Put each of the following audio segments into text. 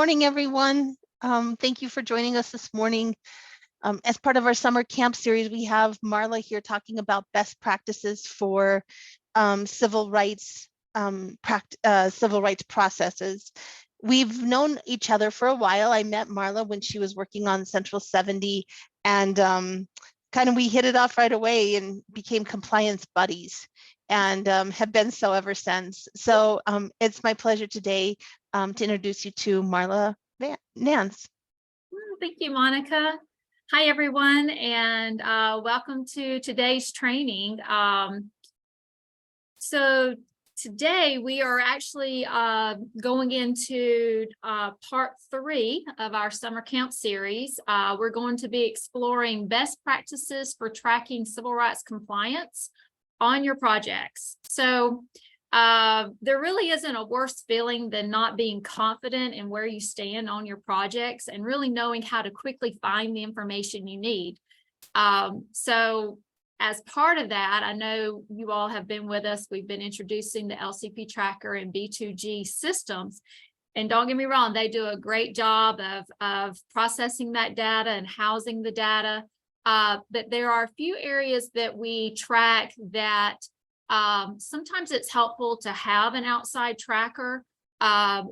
Morning, everyone. Thank you for joining us this morning. As part of our summer camp series, we have Marla here talking about best practices for civil rights processes. We've known each other for a while. I met Marla when she was working on Central 70, and kind of we hit it off right away and became compliance buddies, and have been so ever since. So it's my pleasure today to introduce you to Marla Nance. Thank you, Monica. Hi, everyone, and welcome to today's training. So today we are actually going into part 3 of our summer camp series. We're going to be exploring best practices for tracking civil rights compliance on your projects. So there really isn't a worse feeling than not being confident in where you stand on your projects and really knowing how to quickly find the information you need. So as part of that, I know you all have been with us. We've been introducing the LCP Tracker and B2G systems. And don't get me wrong, they do a great job of processing that data and housing the data. But there are a few areas that we track that sometimes it's helpful to have an outside tracker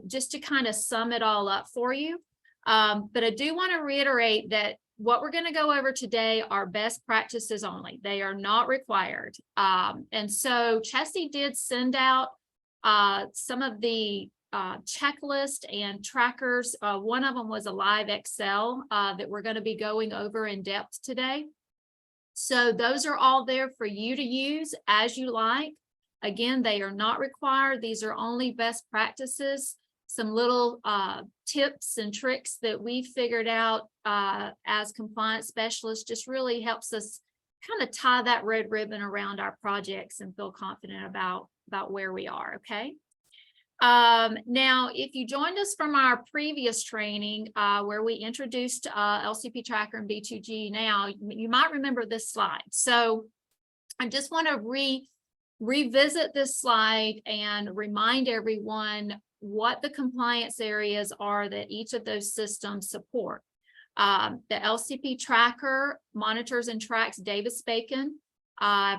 just to kind of sum it all up for you. But I do want to reiterate that what we're going to go over today are best practices only. They are not required. And so Chessie did send out some of the checklist and trackers. One of them was a live Excel that we're going to be going over in depth today. So those are all there for you to use as you like. Again, they are not required. These are only best practices, some little tips and tricks that we figured out as compliance specialists. Just really helps us kind of tie that red ribbon around our projects and feel confident about where we are, okay? Now, if you joined us from our previous training where we introduced LCP Tracker and B2G now, you might remember this slide. So I just want to revisit this slide and remind everyone what the compliance areas are that each of those systems support. The LCP Tracker monitors and tracks Davis-Bacon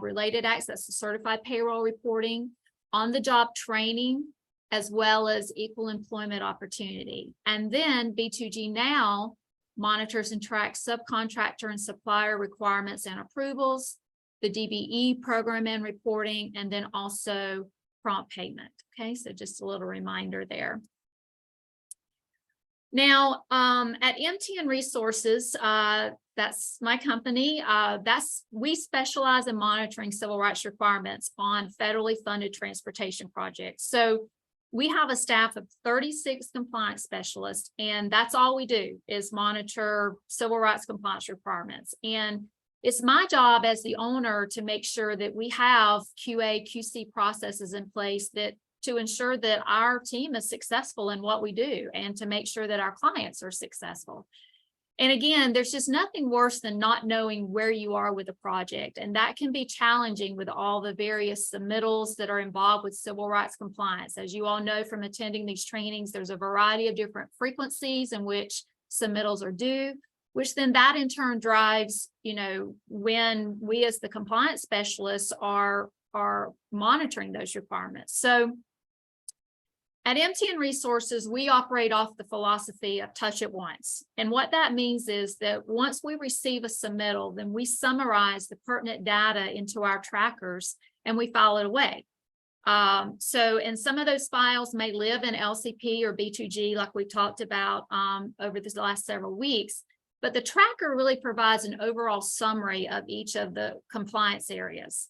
related acts, that's the certified payroll reporting, on-the-job training, as well as equal employment opportunity. And then B2G now monitors and tracks subcontractor and supplier requirements and approvals, the DBE program and reporting, and then also prompt payment. Okay, so just a little reminder there. Now, at MTN Resources, that's my company, we specialize in monitoring civil rights requirements on federally funded transportation projects. So we have a staff of 36 compliance specialists, and that's all we do is monitor civil rights compliance requirements. And it's my job as the owner to make sure that we have QA, QC processes in place to ensure that our team is successful in what we do and to make sure that our clients are successful. And again, there's just nothing worse than not knowing where you are with a project. And that can be challenging with all the various submittals that are involved with civil rights compliance. As you all know from attending these trainings, there's a variety of different frequencies in which submittals are due, which then that in turn drives, when we as the compliance specialists are monitoring those requirements. So at MTN Resources, we operate off the philosophy of touch it once. And what that means is that once we receive a submittal, then we summarize the pertinent data into our trackers and we file it away. And some of those files may live in LCP or B2G like we talked about over the last several weeks, but the tracker really provides an overall summary of each of the compliance areas.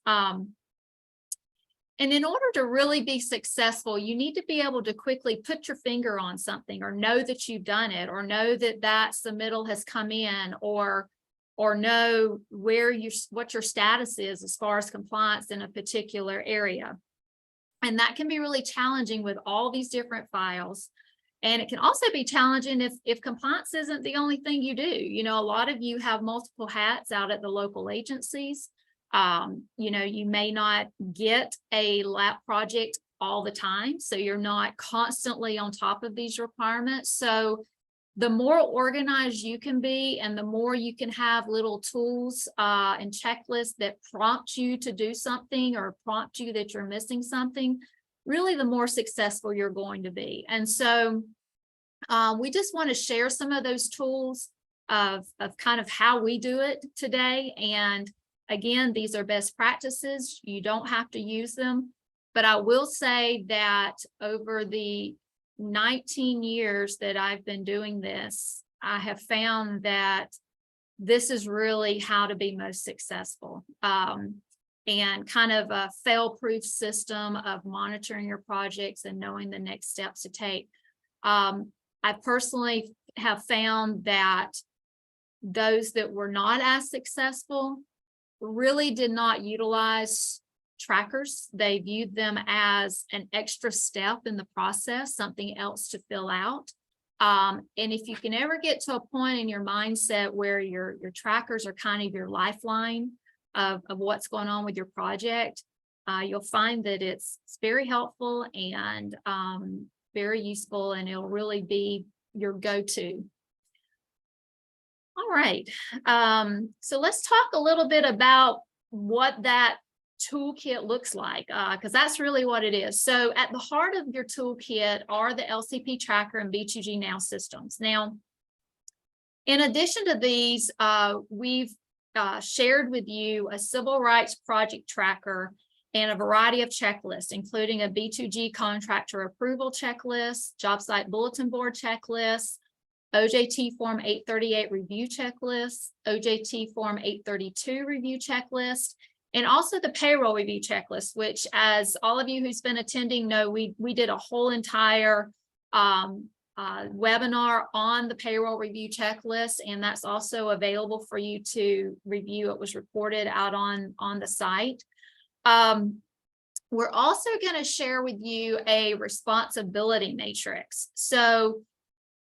And in order to really be successful, you need to be able to quickly put your finger on something or know that you've done it or know that that submittal has come in or know what your status is as far as compliance in a particular area. And that can be really challenging with all these different files. And it can also be challenging if compliance isn't the only thing you do. A lot of you have multiple hats out at the local agencies. You may not get a lap project all the time. So you're not constantly on top of these requirements. So the more organized you can be and the more you can have little tools and checklists that prompt you to do something or prompt you that you're missing something, really the more successful you're going to be. And so we just want to share some of those tools of kind of how we do it today. And again, these are best practices. You don't have to use them. But I will say that over the 19 years that I've been doing this, I have found that this is really how to be most successful. And kind of a fail-proof system of monitoring your projects and knowing the next steps to take. I personally have found that those that were not as successful really did not utilize trackers. They viewed them as an extra step in the process, something else to fill out. And if you can ever get to a point in your mindset where your trackers are kind of your lifeline of what's going on with your project, you'll find that it's very helpful and very useful, and it'll really be your go-to. All right, so let's talk a little bit about what that toolkit looks like, because that's really what it is. So at the heart of your toolkit are the LCP Tracker and B2G Now systems. Now, in addition to these, we've shared with you a civil rights project tracker and a variety of checklists, including a B2G contractor approval checklist, Jobsite bulletin board checklist, OJT Form 838 review checklist, OJT Form 832 review checklist, and also the payroll review checklist, which, as all of you who's been attending know, we did a whole entire webinar on the payroll review checklist, and that's also available for you to review. It was reported out on the site. We're also going to share with you a responsibility matrix. So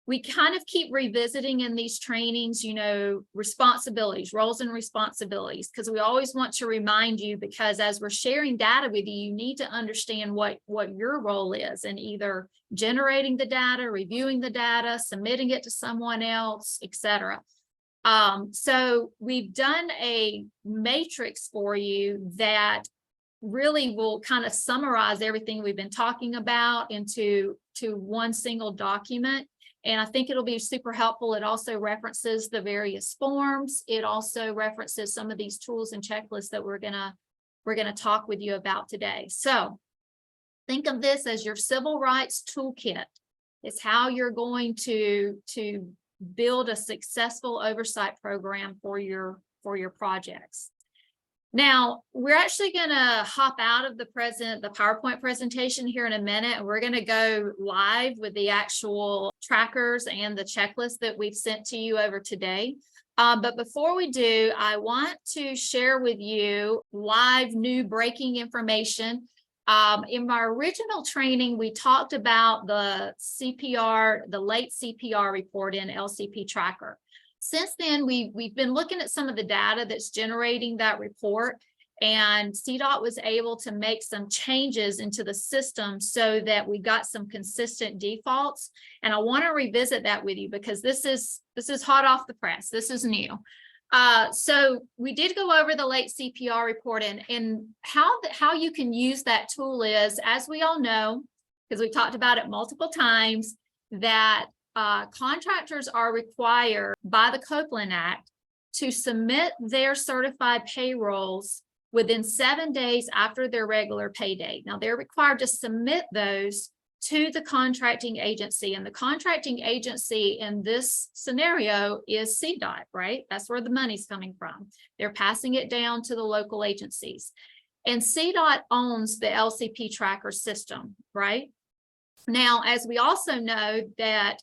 we kind of keep revisiting in these trainings, you know, responsibilities, roles and responsibilities, because we always want to remind you, because as we're sharing data with you, you need to understand what your role is in either generating the data, reviewing the data, submitting it to someone else, etc. So we've done a matrix for you that really will kind of summarize everything we've been talking about into one single document. And I think it'll be super helpful. It also references the various forms. It also references some of these tools and checklists that we're gonna talk with you about today. So think of this as your civil rights toolkit. It's how you're going to build a successful oversight program for your projects. Now, we're actually going to hop out of the PowerPoint presentation here in a minute, and we're going to go live with the actual trackers and the checklist that we've sent to you over today. But before we do, I want to share with you live new breaking information. In my original training, we talked about the CPR, the late CPR report in LCP Tracker. Since then, we've been looking at some of the data that's generating that report, and CDOT was able to make some changes into the system so that we got some consistent defaults. And I want to revisit that with you because this is hot off the press. This is new. So we did go over the late CPR report, and how you can use that tool is, as we all know, because we talked about it multiple times, that contractors are required by the Copeland Act to submit their certified payrolls within 7 days after their regular pay date. Now, they're required to submit those to the contracting agency, and the contracting agency in this scenario is CDOT, right? That's where the money's coming from. They're passing it down to the local agencies. And CDOT owns the LCP Tracker system, right? Now, as we also know that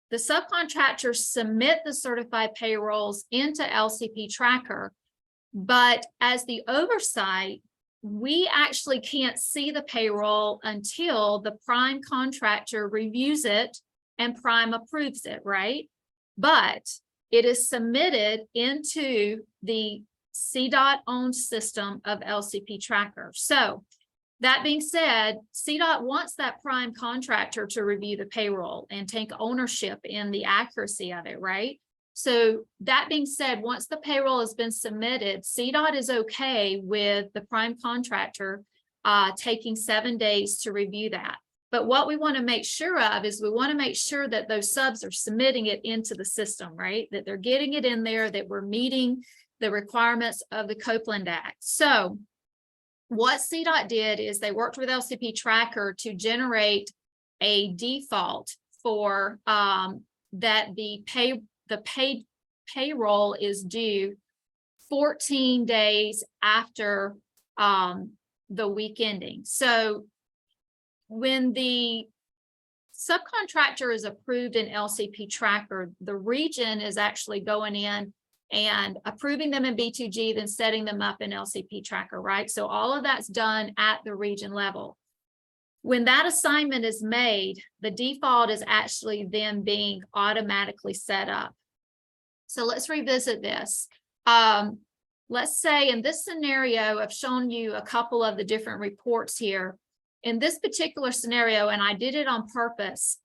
the subcontractors submit the certified payrolls into LCP Tracker, but as the oversight, we actually can't see the payroll until the prime contractor reviews it and prime approves it, right? But it is submitted into the CDOT-owned system of LCP Tracker. So That being said, CDOT wants that prime contractor to review the payroll and take ownership in the accuracy of it, right? So that being said, once the payroll has been submitted, CDOT is okay with the prime contractor taking 7 days to review that. But what we want to make sure of is we want to make sure that those subs are submitting it into the system, right? That they're getting it in there, that we're meeting the requirements of the Copeland Act. So what CDOT did is they worked with LCP Tracker to generate a default for that the payroll is due 14 days after the week ending. So when the subcontractor is approved in LCP Tracker, the region is actually going in and approving them in B2G, then setting them up in LCP Tracker, right? So all of that's done at the region level. When that assignment is made, the default is actually then being automatically set up. So let's revisit this. Let's say in this scenario, I've shown you a couple of the different reports here. In this particular scenario, and I did it on purpose,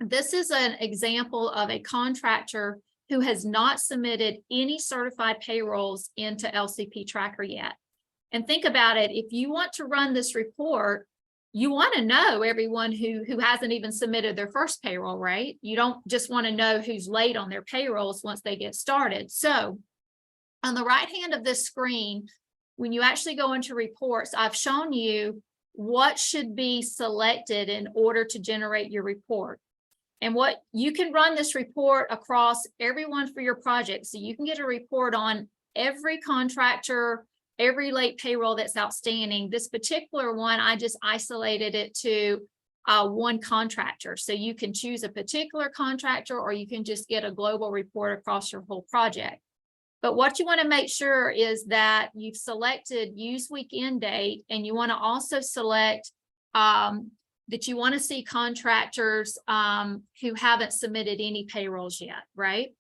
this is an example of a contractor who has not submitted any certified payrolls into LCP Tracker yet. And think about it, if you want to run this report, you want to know everyone who hasn't even submitted their first payroll, right? You don't just want to know who's late on their payrolls once they get started. So on the right hand of this screen, when you actually go into reports, I've shown you what should be selected in order to generate your report. And what you can run this report across everyone for your project. So you can get a report on every contractor, every late payroll that's outstanding. This particular one, I just isolated it to one contractor. So you can choose a particular contractor, or you can just get a global report across your whole project. But what you want to make sure is that you've selected use week end date, and you want to also select that you want to see contractors who haven't submitted any payrolls yet, right?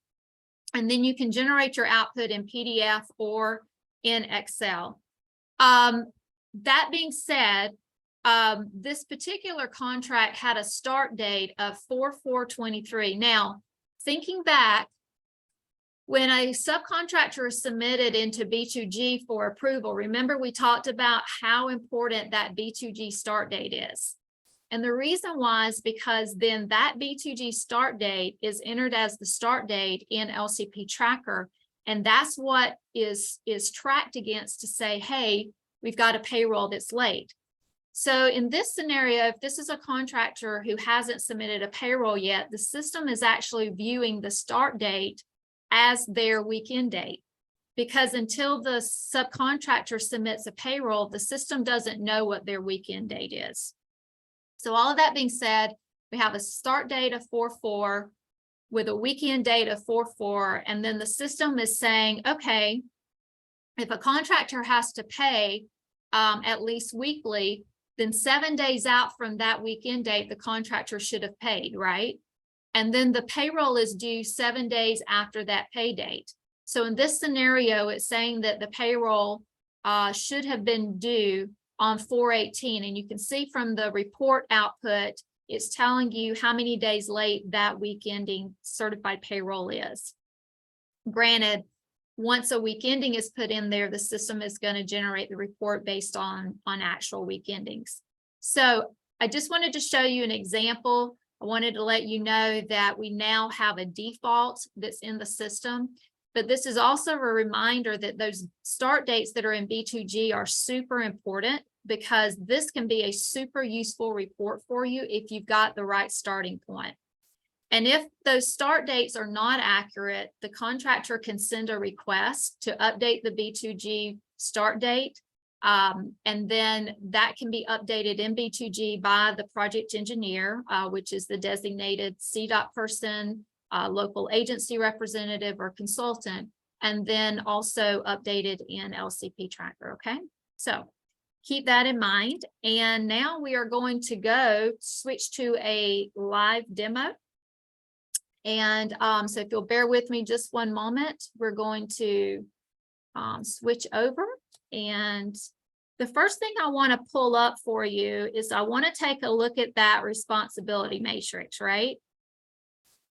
And then you can generate your output in PDF or in Excel. That being said, this particular contract had a start date of 4/4/23. Now, thinking back, when a subcontractor is submitted into B2G for approval, remember we talked about how important that B2G start date is. And the reason why is because then that B2G start date is entered as the start date in LCP Tracker. And that's what is tracked against to say, hey, we've got a payroll that's late. So in this scenario, if this is a contractor who hasn't submitted a payroll yet, the system is actually viewing the start date as their weekend date. Because until the subcontractor submits a payroll, the system doesn't know what their weekend date is. So all of that being said, we have a start date of 4/4 with a weekend date of 4/4, and then the system is saying, okay, if a contractor has to pay at least weekly, then 7 days out from that weekend date, the contractor should have paid, right? And then the payroll is due 7 days after that pay date. So in this scenario, it's saying that the payroll should have been due on 4/18, and you can see from the report output, it's telling you how many days late that week ending certified payroll is. Granted, once a week ending is put in there, the system is going to generate the report based on actual week endings. So I just wanted to show you an example. I wanted to let you know that we now have a default that's in the system. But this is also a reminder that those start dates that are in B2G are super important, because this can be a super useful report for you if you've got the right starting point. And if those start dates are not accurate, the contractor can send a request to update the B2G start date. And then that can be updated in B2G by the project engineer, which is the designated CDOT person, local agency representative or consultant, and then also updated in LCP Tracker, okay? So keep that in mind. And now we are going to switch to a live demo. And so if you'll bear with me just one moment, we're going to switch over. And The first thing I want to pull up for you is I want to take a look at that responsibility matrix, right?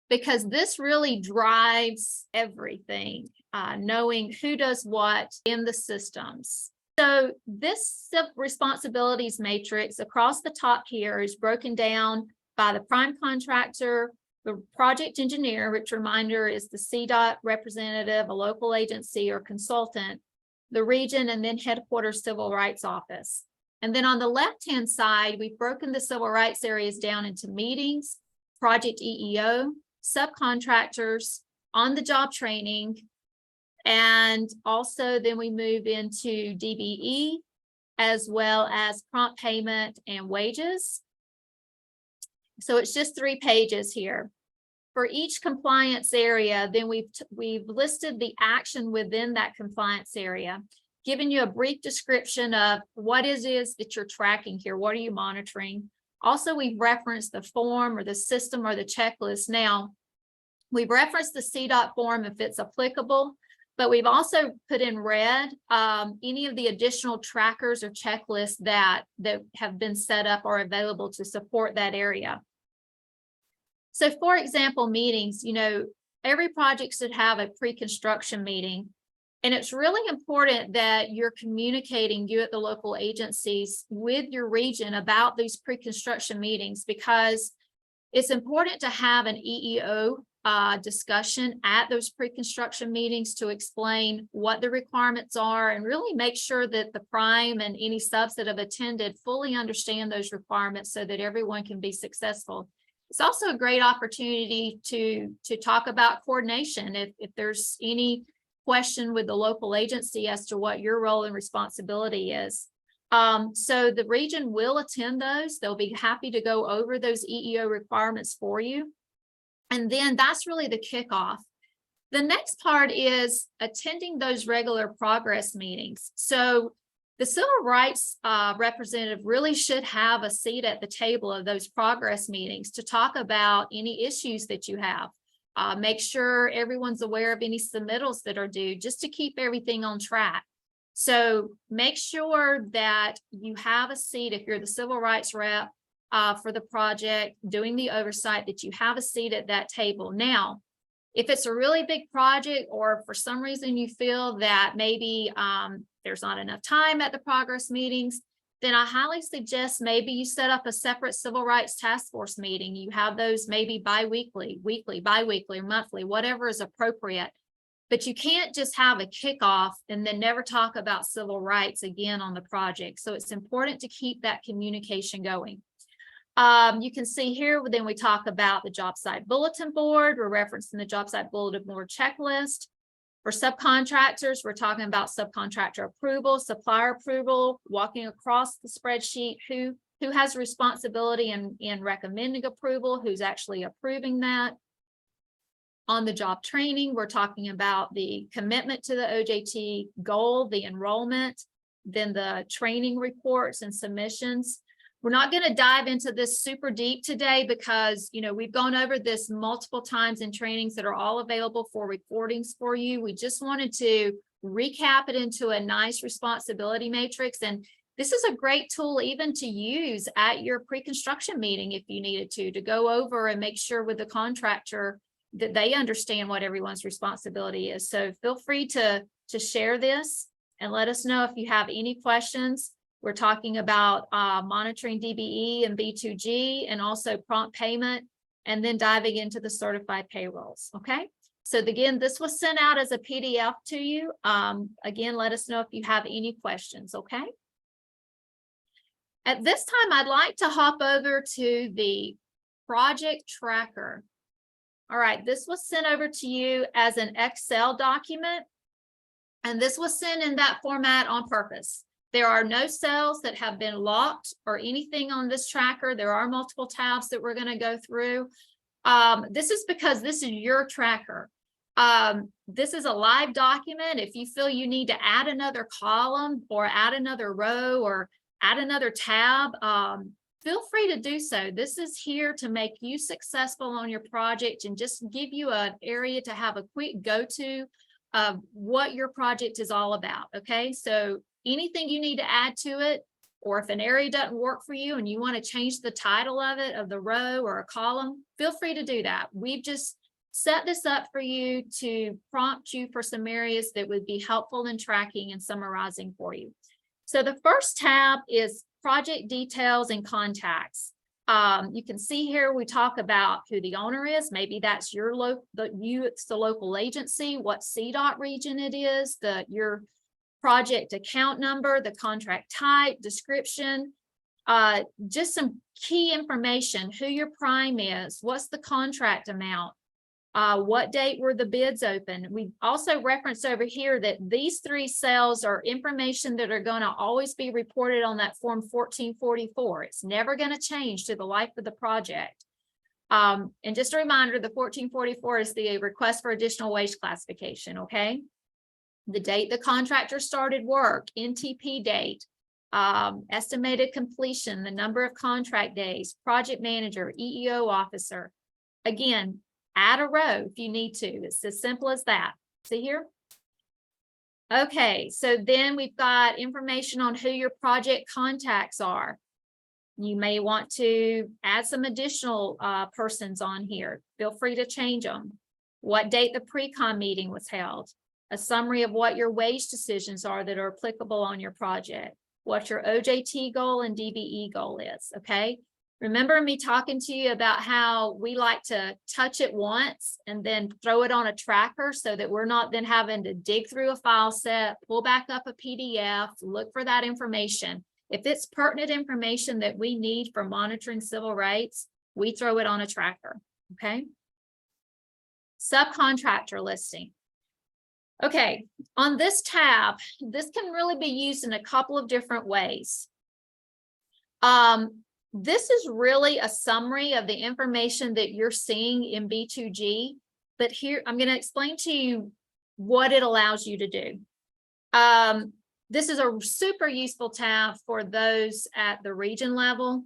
Because this really drives everything, knowing who does what in the systems. So this responsibilities matrix across the top here is broken down by the prime contractor, the project engineer, which reminder is the CDOT representative, a local agency or consultant, the region, and then headquarters civil rights office. And then on the left-hand side, we've broken the civil rights areas down into meetings, project EEO, subcontractors, on the job training, and also then we move into DBE, as well as prompt payment and wages. So it's just 3 pages here. For each compliance area, then we've listed the action within that compliance area, giving you a brief description of what it is that you're tracking here. What are you monitoring? Also, we've referenced the form or the system or the checklist. Now, we've referenced the CDOT form if it's applicable, but we've also put in red any of the additional trackers or checklists that have been set up or available to support that area. So for example, meetings, every project should have a pre-construction meeting. And it's really important that you're communicating, you at the local agencies, with your region about these pre-construction meetings, because it's important to have an EEO discussion at those pre-construction meetings to explain what the requirements are and really make sure that the prime and any subs that have attended fully understand those requirements so that everyone can be successful. It's also a great opportunity to talk about coordination if there's any question with the local agency as to what your role and responsibility is. So the region will attend those. They'll be happy to go over those EEO requirements for you. And then that's really the kickoff. The next part is attending those regular progress meetings. So the civil rights representative really should have a seat at the table of those progress meetings to talk about any issues that you have. Make sure everyone's aware of any submittals that are due, just to keep everything on track. So make sure that you have a seat if you're the civil rights rep for the project doing the oversight, that you have a seat at that table. Now, if it's a really big project or for some reason you feel that maybe there's not enough time at the progress meetings, then I highly suggest maybe you set up a separate civil rights task force meeting. You have those maybe bi-weekly, weekly, bi-weekly, or monthly, whatever is appropriate. But you can't just have a kickoff and then never talk about civil rights again on the project. So it's important to keep that communication going. You can see here, then we talk about the job site bulletin board. We're referencing the job site bulletin board checklist. For subcontractors, we're talking about subcontractor approval, supplier approval, walking across the spreadsheet, who has responsibility in recommending approval, who's actually approving that. On the job training, we're talking about the commitment to the OJT goal, the enrollment, then the training reports and submissions. We're not going to dive into this super deep today because, we've gone over this multiple times in trainings that are all available for recordings for you. We just wanted to recap it into a nice responsibility matrix. And this is a great tool even to use at your pre-construction meeting if you needed to go over and make sure with the contractor that they understand what everyone's responsibility is. So feel free to share this and let us know if you have any questions. We're talking about monitoring DBE and B2G and also prompt payment, and then diving into the certified payrolls. Okay. So again, this was sent out as a PDF to you. Again, let us know if you have any questions. Okay. At this time, I'd like to hop over to the project tracker. All right. This was sent over to you as an Excel document, and this was sent in that format on purpose. There are no cells that have been locked or anything on this tracker. There are multiple tabs that we're going to go through. This is because this is your tracker. This is a live document. If you feel you need to add another column or add another row or add another tab, feel free to do so. This is here to make you successful on your project and just give you an area to have a quick go-to of what your project is all about. Okay, so anything you need to add to it, or if an area doesn't work for you and you want to change the title of it, of the row or a column, feel free to do that. We've just set this up for you to prompt you for some areas that would be helpful in tracking and summarizing for you. So the first tab is project details and contacts. You can see here we talk about who the owner is. Maybe that's your it's the local agency, what CDOT region it is, your project account number, the contract type, description, just some key information, who your prime is, what's the contract amount, what date were the bids open. We also reference over here that these 3 cells are information that are going to always be reported on that form 1444. It's never going to change to the life of the project. And just a reminder, the 1444 is the request for additional wage classification, okay? The date the contractor started work, NTP date, estimated completion, the number of contract days, project manager, EEO officer. Again, add a row if you need to. It's as simple as that. See here? Okay, so then we've got information on who your project contacts are. You may want to add some additional persons on here. Feel free to change them. What date the pre-con meeting was held. A summary of what your wage decisions are that are applicable on your project. What your OJT goal and DBE goal is, okay? Remember me talking to you about how we like to touch it once and then throw it on a tracker so that we're not then having to dig through a file set, pull back up a PDF, look for that information. If it's pertinent information that we need for monitoring civil rights, we throw it on a tracker, okay? Subcontractor listing. Okay, on this tab, this can really be used in a couple of different ways. This is really a summary of the information that you're seeing in B2G, but here I'm going to explain to you what it allows you to do. This is a super useful tab for those at the region level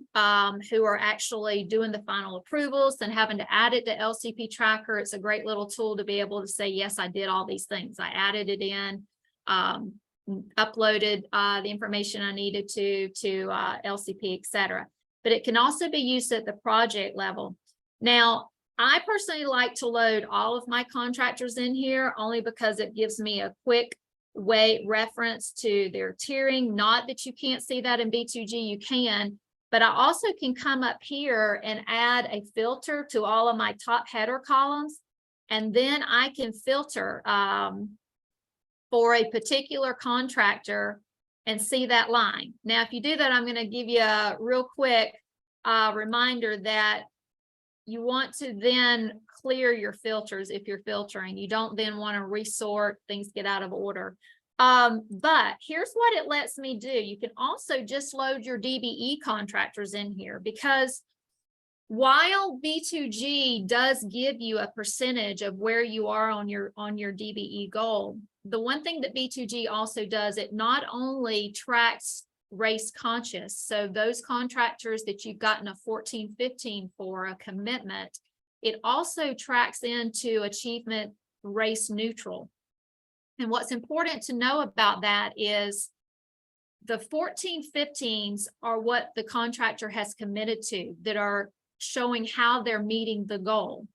who are actually doing the final approvals and having to add it to LCP Tracker. It's a great little tool to be able to say, yes, I did all these things. I added it in, uploaded the information I needed to LCP, etc. But it can also be used at the project level. Now, I personally like to load all of my contractors in here only because it gives me a quick way reference to their tiering. Not that you can't see that in B2G, you can, but I also can come up here and add a filter to all of my top header columns. And then I can filter for a particular contractor and see that line. Now, if you do that, I'm going to give you a real quick reminder that you want to then clear your filters if you're filtering. You don't then want to resort, things get out of order. But here's what it lets me do. You can also just load your DBE contractors in here, because while B2G does give you a percentage of where you are on your DBE goal, the one thing that B2G also does, it not only tracks race conscious, so those contractors that you've gotten a 14-15 for a commitment, it also tracks into achievement race neutral. And what's important to know about that is the 14-15s are what the contractor has committed to, that are showing how they're meeting the goal.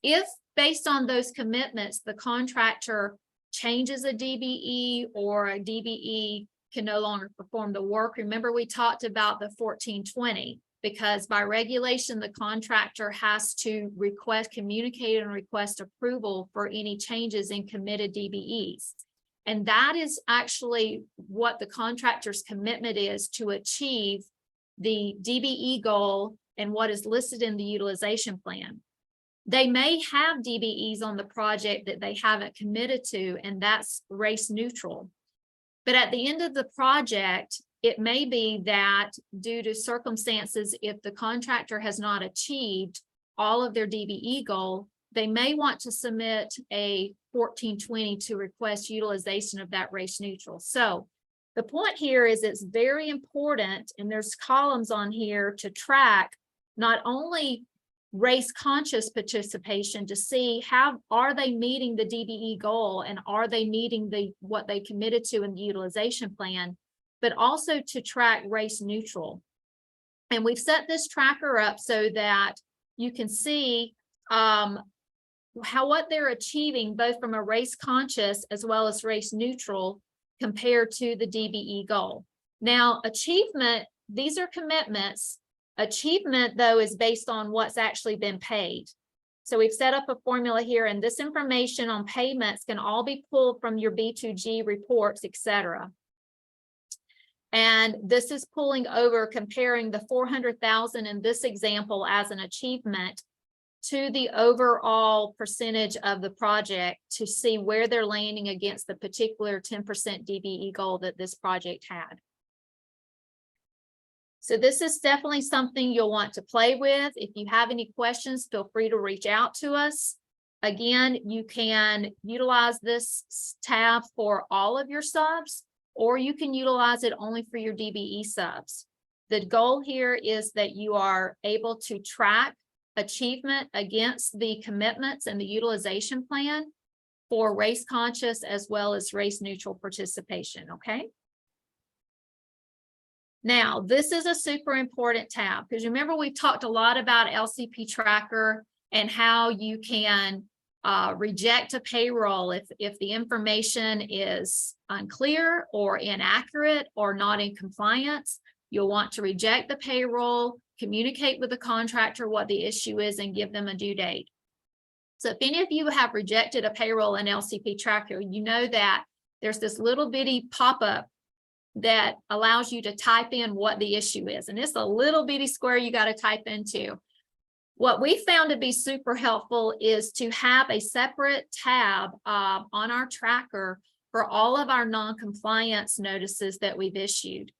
If based on those commitments, the contractor changes a DBE or a DBE can no longer perform the work, remember we talked about the 14-20, because by regulation, the contractor has to communicate and request approval for any changes in committed DBEs. And that is actually what the contractor's commitment is, to achieve the DBE goal and what is listed in the utilization plan. They may have DBEs on the project that they haven't committed to, and that's race neutral. But at the end of the project, it may be that due to circumstances, if the contractor has not achieved all of their DBE goal, they may want to submit a 14-20 to request utilization of that race neutral. So the point here is it's very important, and there's columns on here to track not only race conscious participation to see how are they meeting the DBE goal and are they meeting what they committed to in the utilization plan, but also to track race neutral. And we've set this tracker up so that you can see what they're achieving both from a race conscious as well as race neutral compared to the DBE goal. Now, achievement, these are commitments. Achievement, though, is based on what's actually been paid. So we've set up a formula here, and this information on payments can all be pulled from your B2G reports, etc. And this is pulling over, comparing the 400,000 in this example as an achievement to the overall percentage of the project to see where they're landing against the particular 10% DBE goal that this project had. So this is definitely something you'll want to play with. If you have any questions, feel free to reach out to us. Again, you can utilize this tab for all of your subs, or you can utilize it only for your DBE subs. The goal here is that you are able to track achievement against the commitments and the utilization plan for race conscious as well as race neutral participation, okay? Now, this is a super important tab because remember we've talked a lot about LCP Tracker and how you can reject a payroll if the information is unclear or inaccurate or not in compliance. You'll want to reject the payroll, communicate with the contractor what the issue is, and give them a due date. So if any of you have rejected a payroll in LCP Tracker, you know that there's this little bitty pop-up that allows you to type in what the issue is. And it's a little bitty square you got to type into. What we found to be super helpful is to have a separate tab on our tracker for all of our non-compliance notices that we've issued.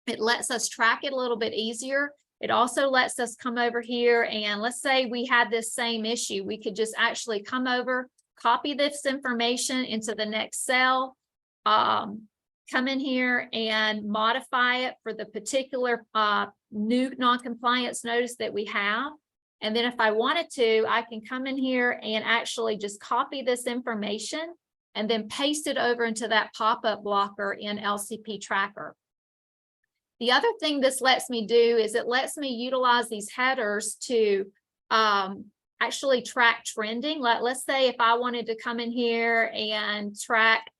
It lets us track it a little bit easier. It also lets us come over here and let's say we had this same issue. We could just actually come over, copy this information into the next cell, come in here and modify it for the particular new non-compliance notice that we have. And then if I wanted to, I can come in here and actually just copy this information and then paste it over into that pop-up blocker in LCP Tracker. The other thing this lets me do is it lets me utilize these headers to actually track trending. Let's say if I wanted to come in here and track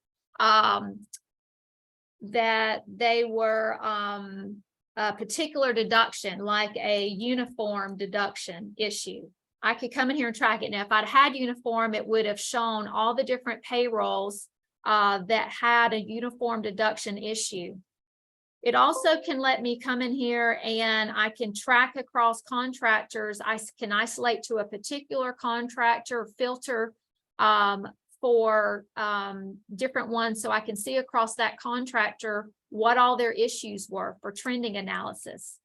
that they were a particular deduction, like a uniform deduction issue. I could come in here and track it. Now, if I'd had uniform, it would have shown all the different payrolls that had a uniform deduction issue. It also can let me come in here and I can track across contractors. I can isolate to a particular contractor, filter for different ones so I can see across that contractor what all their issues were for trending analysis.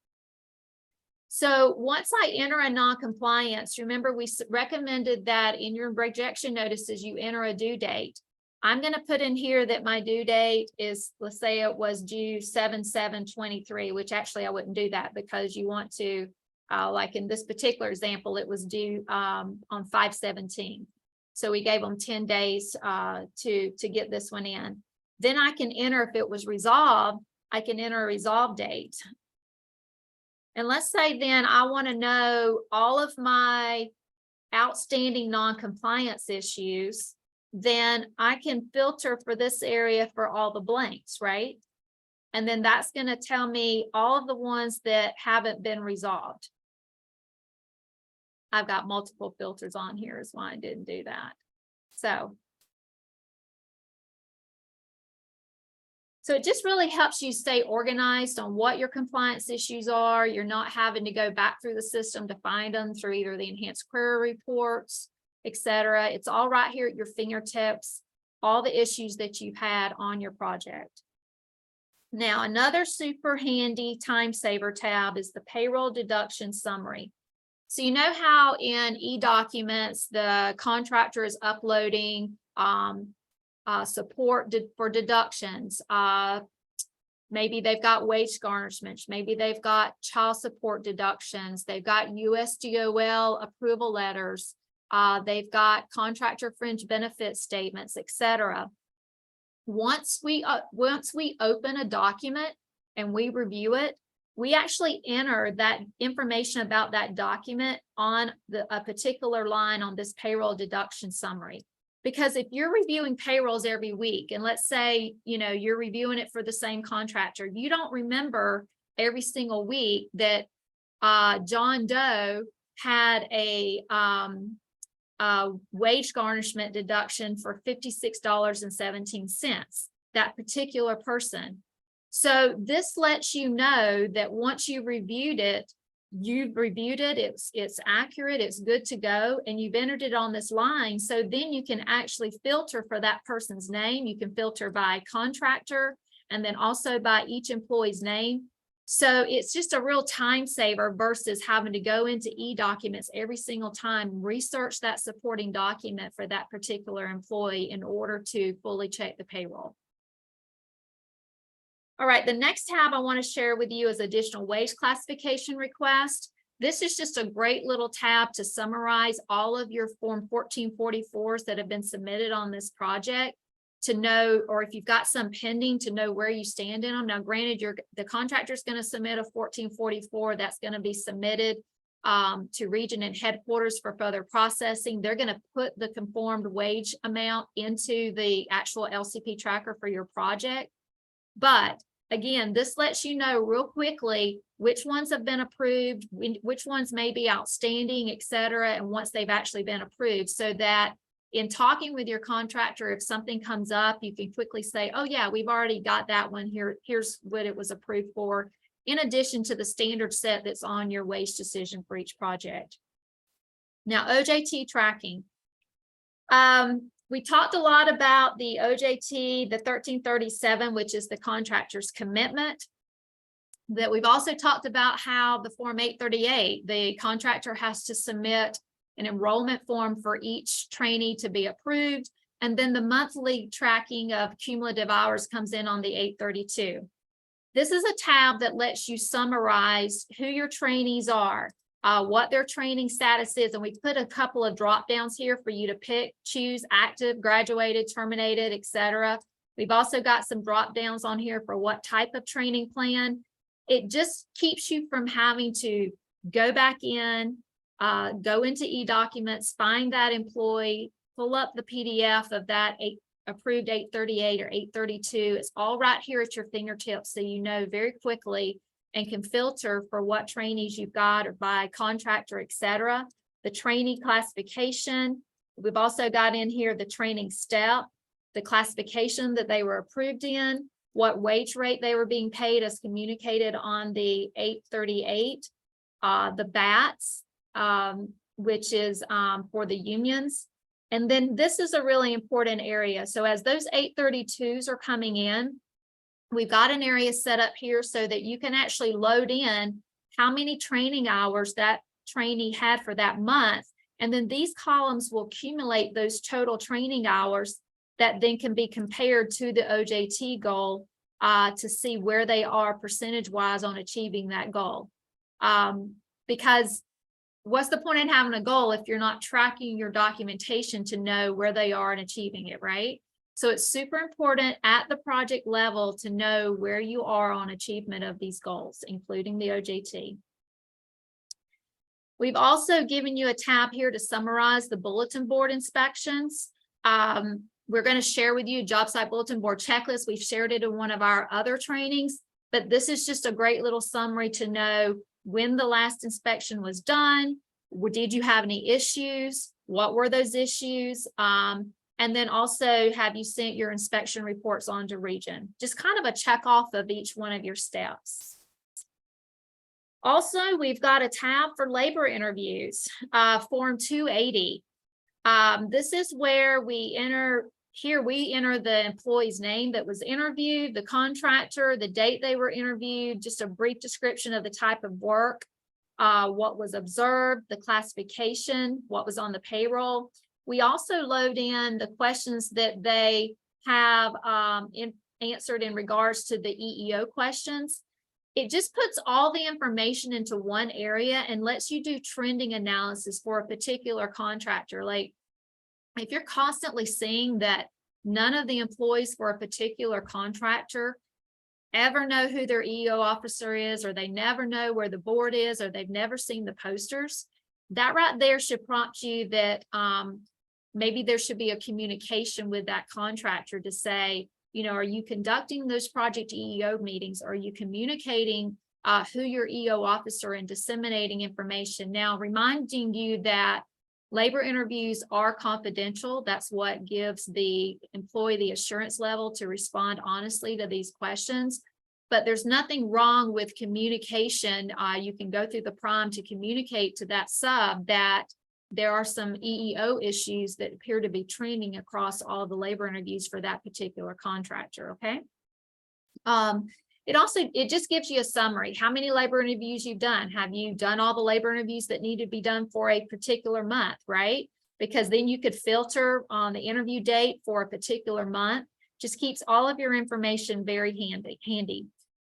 So once I enter a non-compliance, remember we recommended that in your rejection notices you enter a due date. I'm going to put in here that my due date is, let's say it was due 7/7/23, which actually I wouldn't do that because you want to, like in this particular example, it was due on 5/17. So we gave them 10 days to get this one in. Then I can enter, if it was resolved, I can enter a resolve date. And let's say then I want to know all of my outstanding non-compliance issues, then I can filter for this area for all the blanks, right? And then that's going to tell me all of the ones that haven't been resolved. I've got multiple filters on here is why I didn't do that. So it just really helps you stay organized on what your compliance issues are. You're not having to go back through the system to find them through either the enhanced query reports, etc. It's all right here at your fingertips, all the issues that you've had on your project. Now, another super handy time saver tab is the payroll deduction summary. So you know how in e-documents, the contractor is uploading support for deductions, Maybe they've got wage garnishments, maybe they've got child support deductions, they've got USDOL approval letters, they've got contractor fringe benefit statements, etc. Once we open a document and we review it, we actually enter that information about that document on a particular line on this payroll deduction summary. Because if you're reviewing payrolls every week, and let's say, you're reviewing it for the same contractor, you don't remember every single week that John Doe had a wage garnishment deduction for $56.17, that particular person. So this lets you know that once you reviewed it, it's accurate, it's good to go, and you've entered it on this line. So then you can actually filter for that person's name. You can filter by contractor and then also by each employee's name. So it's just a real time saver versus having to go into e-documents every single time, research that supporting document for that particular employee in order to fully check the payroll. All right, the next tab I want to share with you is additional wage classification request. This is just a great little tab to summarize all of your Form 1444s that have been submitted on this project, to know, or if you've got some pending, to know where you stand in them. Now, granted, the contractor is going to submit a 1444 that's going to be submitted to region and headquarters for further processing. They're going to put the conformed wage amount into the actual LCP tracker for your project. But again, this lets you know real quickly which ones have been approved, which ones may be outstanding, et cetera, and once they've actually been approved, so that in talking with your contractor, if something comes up, you can quickly say, oh yeah, we've already got that one here. Here's what it was approved for, in addition to the standard set that's on your wage decision for each project. Now, OJT tracking. We talked a lot about the OJT, the 1337, which is the contractor's commitment. That we've also talked about how the Form 838, the contractor has to submit an enrollment form for each trainee to be approved. And then the monthly tracking of cumulative hours comes in on the 832. This is a tab that lets you summarize who your trainees are, what their training status is. And we put a couple of drop downs here for you to pick, choose active, graduated, terminated, etc. We've also got some drop downs on here for what type of training plan. It just keeps you from having to go back in, go into e-documents, find that employee, pull up the PDF of that approved 838 or 832. It's all right here at your fingertips, so you know very quickly and can filter for what trainees you've got or by contractor, etc. The trainee classification. We've also got in here the training step, the classification that they were approved in, what wage rate they were being paid as communicated on the 838, the BATs, which is for the unions. And then this is a really important area. So as those 832s are coming in, we've got an area set up here so that you can actually load in how many training hours that trainee had for that month. And then these columns will accumulate those total training hours that then can be compared to the OJT goal to see where they are percentage-wise on achieving that goal. Because what's the point in having a goal if you're not tracking your documentation to know where they are in achieving it, right? So it's super important at the project level to know where you are on achievement of these goals, including the OJT. We've also given you a tab here to summarize the bulletin board inspections. We're going to share with you Jobsite bulletin board checklist. We've shared it in one of our other trainings, but this is just a great little summary to know when the last inspection was done. Did you have any issues? What were those issues? And then also, have you sent your inspection reports on to region? Just kind of a check off of each one of your steps. Also, we've got a tab for labor interviews, Form 280. This is where we enter the employee's name that was interviewed, the contractor, the date they were interviewed, just a brief description of the type of work, what was observed, the classification, what was on the payroll. We also load in the questions that they have answered in regards to the EEO questions. It just puts all the information into one area and lets you do trending analysis for a particular contractor. Like if you're constantly seeing that none of the employees for a particular contractor ever know who their EEO officer is, or they never know where the board is, or they've never seen the posters, that right there should prompt you that maybe there should be a communication with that contractor to say, you know, are you conducting those project EEO meetings? Are you communicating who your EEO officer and disseminating information? Now, reminding you that labor interviews are confidential. That's what gives the employee the assurance level to respond honestly to these questions. But there's nothing wrong with communication. You can go through the prime to communicate to that sub that there are some EEO issues that appear to be trending across all of the labor interviews for that particular contractor, okay? It just gives you a summary. How many labor interviews you've done? Have you done all the labor interviews that need to be done for a particular month, right? Because then you could filter on the interview date for a particular month. Just keeps all of your information very handy.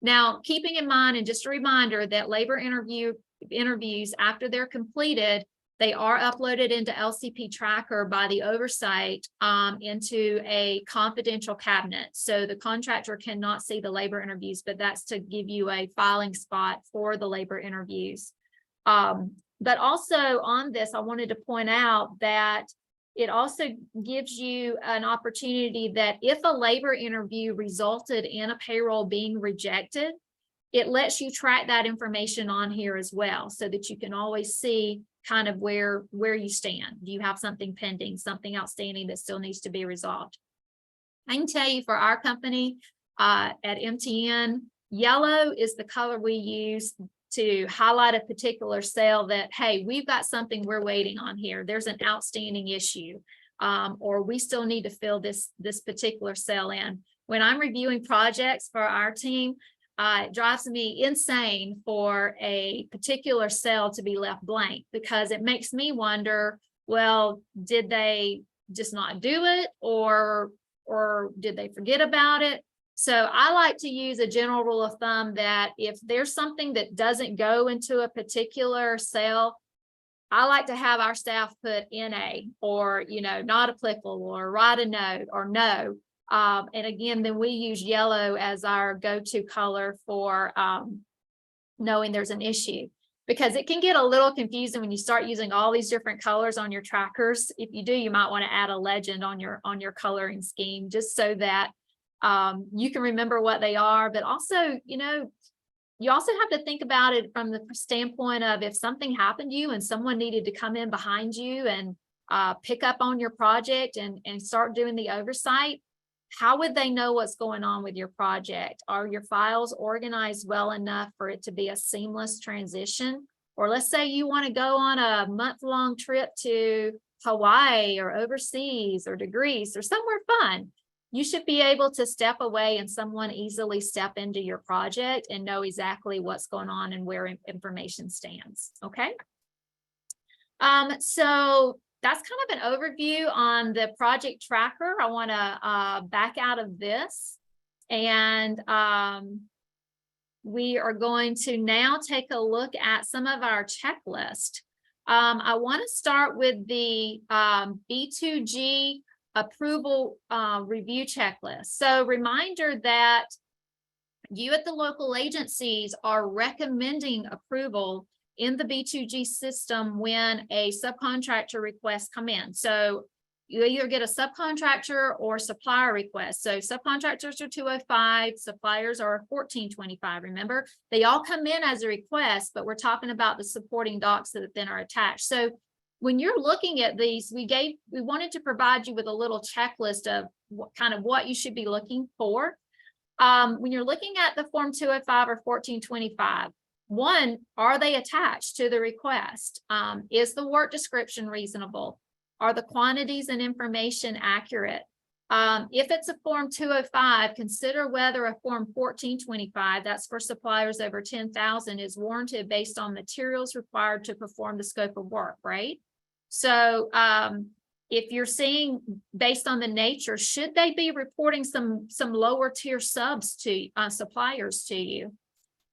Now, keeping in mind, and just a reminder that labor interviews after they're completed, they are uploaded into LCP Tracker by the oversight into a confidential cabinet. So the contractor cannot see the labor interviews, but that's to give you a filing spot for the labor interviews. But also on this, I wanted to point out that it also gives you an opportunity that if a labor interview resulted in a payroll being rejected, it lets you track that information on here as well, so that you can always see kind of where you stand. Do you have something pending, something outstanding that still needs to be resolved? I can tell you for our company at MTN, yellow is the color we use to highlight a particular sale that, hey, we've got something we're waiting on here. There's an outstanding issue, or we still need to fill this particular sale in. When I'm reviewing projects for our team, it drives me insane for a particular cell to be left blank, because it makes me wonder, well, did they just not do it, or did they forget about it? So I like to use a general rule of thumb that if there's something that doesn't go into a particular cell, I like to have our staff put NA, or, you know, not applicable, or write a note, or no. And again, then we use yellow as our go-to color for knowing there's an issue, because it can get a little confusing when you start using all these different colors on your trackers. If you do, you might want to add a legend on your coloring scheme, just so that you can remember what they are. But also, you know, you also have to think about it from the standpoint of, if something happened to you and someone needed to come in behind you and pick up on your project and start doing the oversight, how would they know what's going on with your project? Are your files organized well enough for it to be a seamless transition? Or let's say you want to go on a month-long trip to Hawaii or overseas or to Greece or somewhere fun. You should be able to step away and someone easily step into your project and know exactly what's going on and where information stands, okay? So that's kind of an overview on the project tracker. I want to back out of this, and we are going to now take a look at some of our checklist. I want to start with the B2G approval review checklist. So reminder that you at the local agencies are recommending approval in the B2G system when a subcontractor requests come in. So you either get a subcontractor or supplier request. So subcontractors are 205, suppliers are 1425. Remember, they all come in as a request, but we're talking about the supporting docs that then are attached. So when you're looking at these, we wanted to provide you with a little checklist of what you should be looking for. When you're looking at the Form 205 or 1425, one, are they attached to the request? Is the work description reasonable? Are the quantities and information accurate? If it's a Form 205, consider whether a Form 1425, that's for suppliers over 10,000, is warranted based on materials required to perform the scope of work, right? So if you're seeing based on the nature, should they be reporting some lower tier subs to suppliers to you?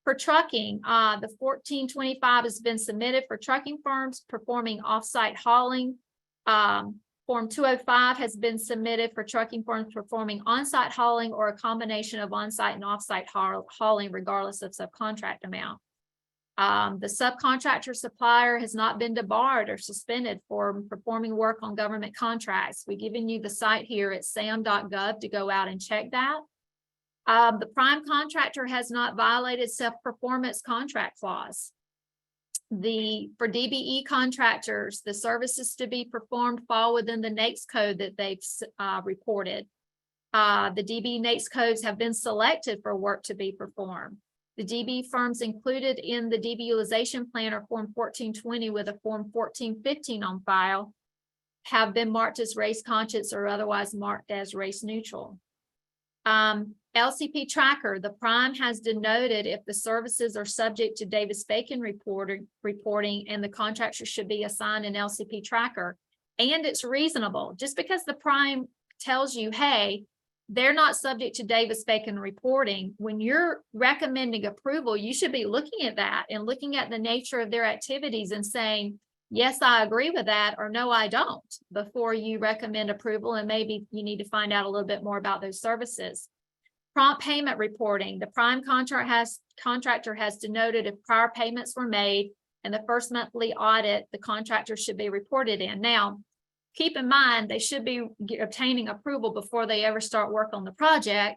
For trucking, the 1425 has been submitted for trucking firms performing offsite hauling. Form 205 has been submitted for trucking firms performing on-site hauling or a combination of on-site and off-site hauling, regardless of subcontract amount. The subcontractor supplier has not been debarred or suspended for performing work on government contracts. We've given you the site here at sam.gov to go out and check that. The prime contractor has not violated self-performance contract clause. For DBE contractors, the services to be performed fall within the NAICS code that they've reported. The DB NAICS codes have been selected for work to be performed. The DB firms included in the DB utilization plan are Form 1420 with a Form 1415 on file have been marked as race conscious or otherwise marked as race neutral. LCP tracker, the prime has denoted if the services are subject to Davis-Bacon reporting and the contractor should be assigned an LCP tracker. And it's reasonable. Just because the prime tells you, hey, they're not subject to Davis-Bacon reporting, when you're recommending approval, you should be looking at that and looking at the nature of their activities and saying, yes, I agree with that, or no, I don't, before you recommend approval. And maybe you need to find out a little bit more about those services. Prompt payment reporting. The prime contractor has denoted if prior payments were made and the first monthly audit, the contractor should be reported in. Now, keep in mind, they should be obtaining approval before they ever start work on the project.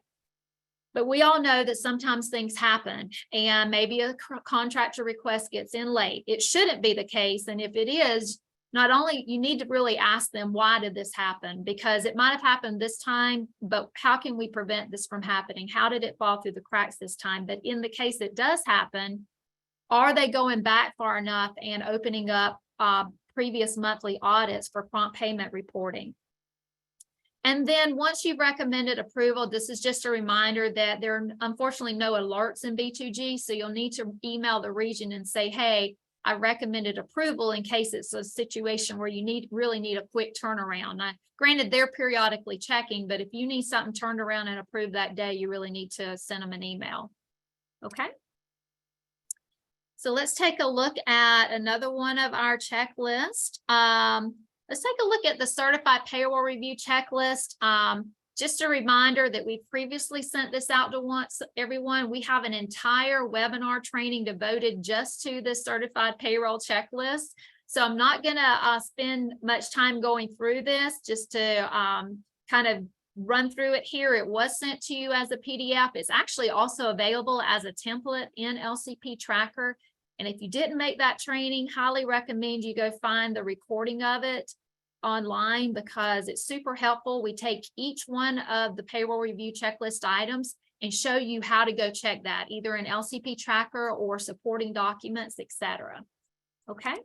But we all know that sometimes things happen and maybe a contractor request gets in late. It shouldn't be the case. And if it is, not only you need to really ask them, why did this happen? Because it might have happened this time, but how can we prevent this from happening? How did it fall through the cracks this time? But in the case it does happen, are they going back far enough and opening up previous monthly audits for prompt payment reporting? And then once you've recommended approval, this is just a reminder that there are unfortunately no alerts in B2G. So you'll need to email the region and say, hey, I recommended approval in case it's a situation where you really need a quick turnaround. Now, granted, they're periodically checking, but if you need something turned around and approved that day, you really need to send them an email. Okay. So let's take a look at another one of our checklists. Let's take a look at the certified payroll review checklist. Just a reminder that we previously sent this out to everyone. We have an entire webinar training devoted just to this certified payroll checklist. So I'm not going to spend much time going through this, just to kind of run through it here. It was sent to you as a PDF. It's actually also available as a template in LCP Tracker. And if you didn't make that training, highly recommend you go find the recording of it online because it's super helpful. We take each one of the payroll review checklist items and show you how to go check that, either in LCP Tracker or supporting documents, etc. Okay.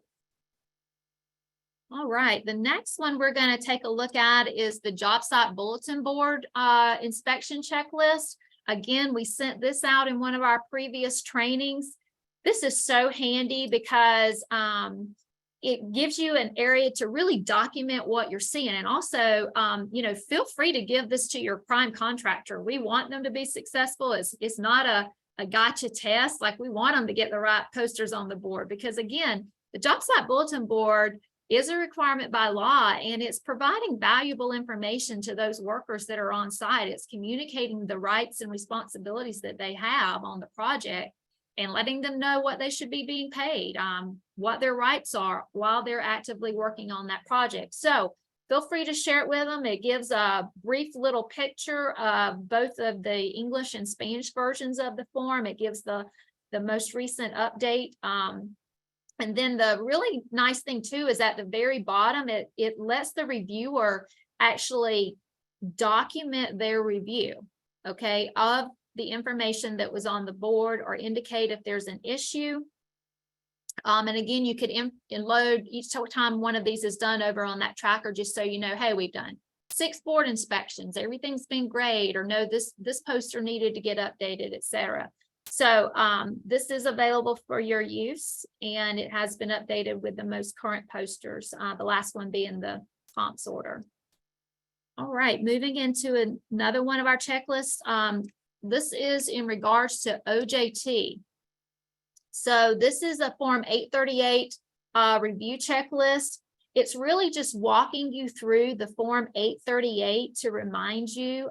All right. The next one we're going to take a look at is the Jobsite Bulletin Board inspection checklist. Again, we sent this out in one of our previous trainings. This is so handy because it gives you an area to really document what you're seeing. And also, feel free to give this to your prime contractor. We want them to be successful. It's not a gotcha test. Like, we want them to get the right posters on the board because, again, the Jobsite Bulletin Board is a requirement by law, and it's providing valuable information to those workers that are on site. It's communicating the rights and responsibilities that they have on the project and letting them know what they should be being paid, what their rights are while they're actively working on that project. So feel free to share it with them. It gives a brief little picture of both of the English and Spanish versions of the form. It gives the most recent update. And then the really nice thing too is at the very bottom, it lets the reviewer actually document their review, okay, of the information that was on the board or indicate if there's an issue. And again, you could load each time one of these is done over on that tracker, just so you know, hey, we've done 6 board inspections, everything's been great, or no, this poster needed to get updated, etc. So this is available for your use, and it has been updated with the most current posters, the last one being the comps order. All right, moving into another one of our checklists. This is in regards to OJT. So this is a Form 838 review checklist. It's really just walking you through the Form 838 to remind you.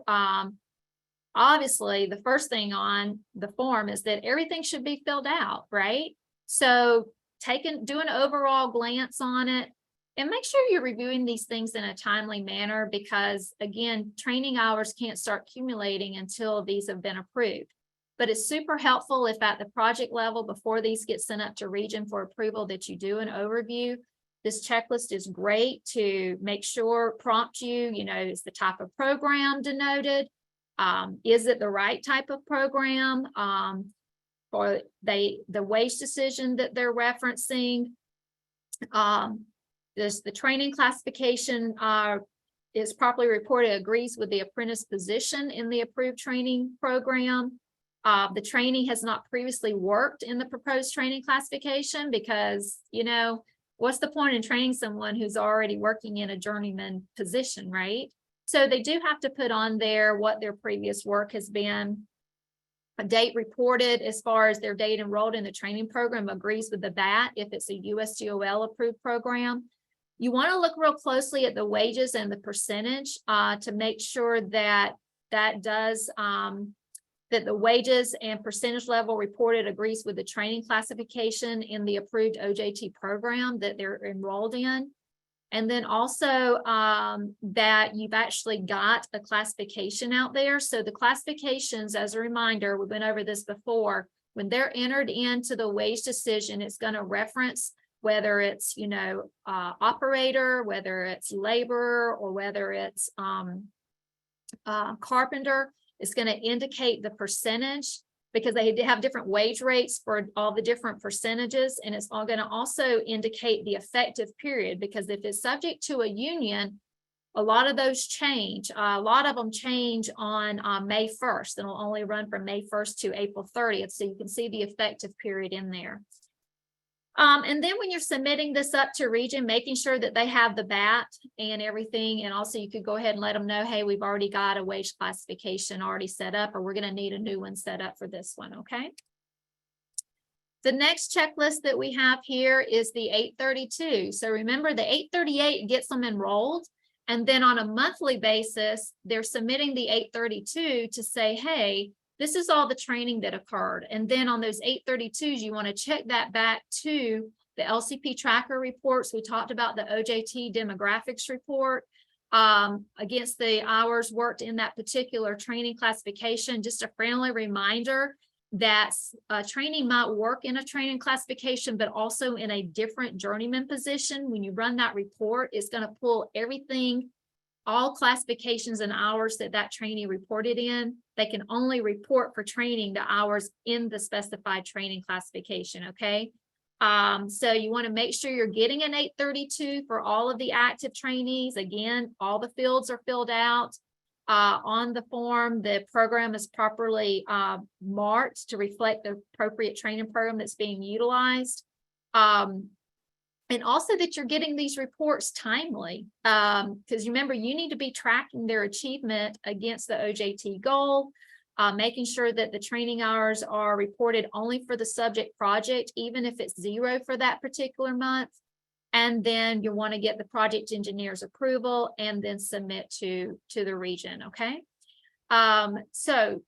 Obviously, the first thing on the form is that everything should be filled out, right? So do an overall glance on it and make sure you're reviewing these things in a timely manner because, again, training hours can't start accumulating until these have been approved. But it's super helpful if at the project level, before these get sent up to region for approval, that you do an overview. This checklist is great to make sure, prompt you, is the type of program denoted? Is it the right type of program? Or the wage decision that they're referencing? Does the training classification is properly reported, agrees with the apprentice position in the approved training program? The trainee has not previously worked in the proposed training classification because, what's the point in training someone who's already working in a journeyman position, right? So they do have to put on there what their previous work has been. A date reported as far as their date enrolled in the training program agrees with the VAT if it's a USDOL approved program. You want to look real closely at the wages and the percentage to make sure that that the wages and percentage level reported agrees with the training classification in the approved OJT program that they're enrolled in. And then also that you've actually got a classification out there. So the classifications, as a reminder, we went over this before, when they're entered into the wage decision, it's going to reference whether it's, operator, whether it's laborer, or whether it's carpenter. It's going to indicate the percentage because they have different wage rates for all the different percentages. And it's all going to also indicate the effective period because if it's subject to a union, a lot of those change. A lot of them change on May 1st. And it'll only run from May 1st to April 30th. So you can see the effective period in there. And then when you're submitting this up to region, making sure that they have the VAT and everything. And also you could go ahead and let them know, hey, we've already got a wage classification already set up, or we're going to need a new one set up for this one. Okay. The next checklist that we have here is the 832. So remember, the 838 gets them enrolled. And then on a monthly basis, they're submitting the 832 to say, hey, this is all the training that occurred. And then on those 832s, you want to check that back to the LCP tracker reports. We talked about the OJT demographics report against the hours worked in that particular training classification. Just a friendly reminder that training might work in a training classification, but also in a different journeyman position. When you run that report, it's going to pull everything, all classifications and hours that trainee reported in. They can only report for training the hours in the specified training classification, okay? So you want to make sure you're getting an 832 for all of the active trainees. Again, all the fields are filled out on the form. The program is properly marked to reflect the appropriate training program that's being utilized. And also that you're getting these reports timely, because remember, you need to be tracking their achievement against the OJT goal, making sure that the training hours are reported only for the subject project, even if it's 0 for that particular month. And then you want to get the project engineer's approval and then submit to the region, okay? So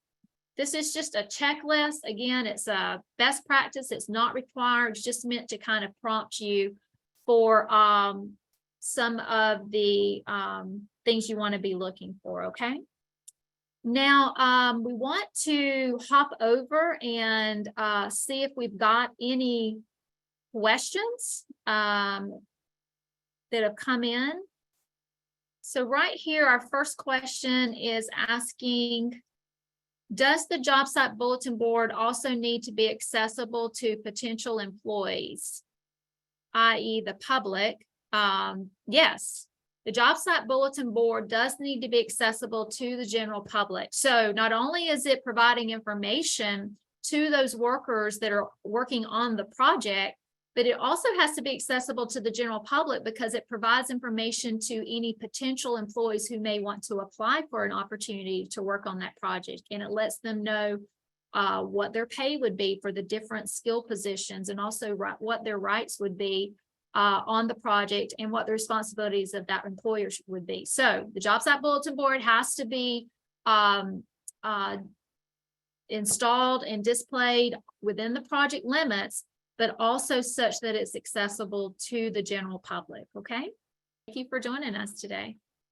this is just a checklist. Again, it's a best practice. It's not required. It's just meant to kind of prompt you for some of the things you want to be looking for, okay? Now, we want to hop over and see if we've got any questions that have come in. So right here, our first question is asking, does the job site bulletin board also need to be accessible to potential employees, i.e. the public? Yes, the job site bulletin board does need to be accessible to the general public. So not only is it providing information to those workers that are working on the project, But it also has to be accessible to the general public because it provides information to any potential employees who may want to apply for an opportunity to work on that project. And it lets them know what their pay would be for the different skill positions, and also what their rights would be on the project, and what the responsibilities of that employer would be. So the Jobsite bulletin board has to be installed and displayed within the project limits, but also such that it's accessible to the general public. Okay. Thank you for joining us today.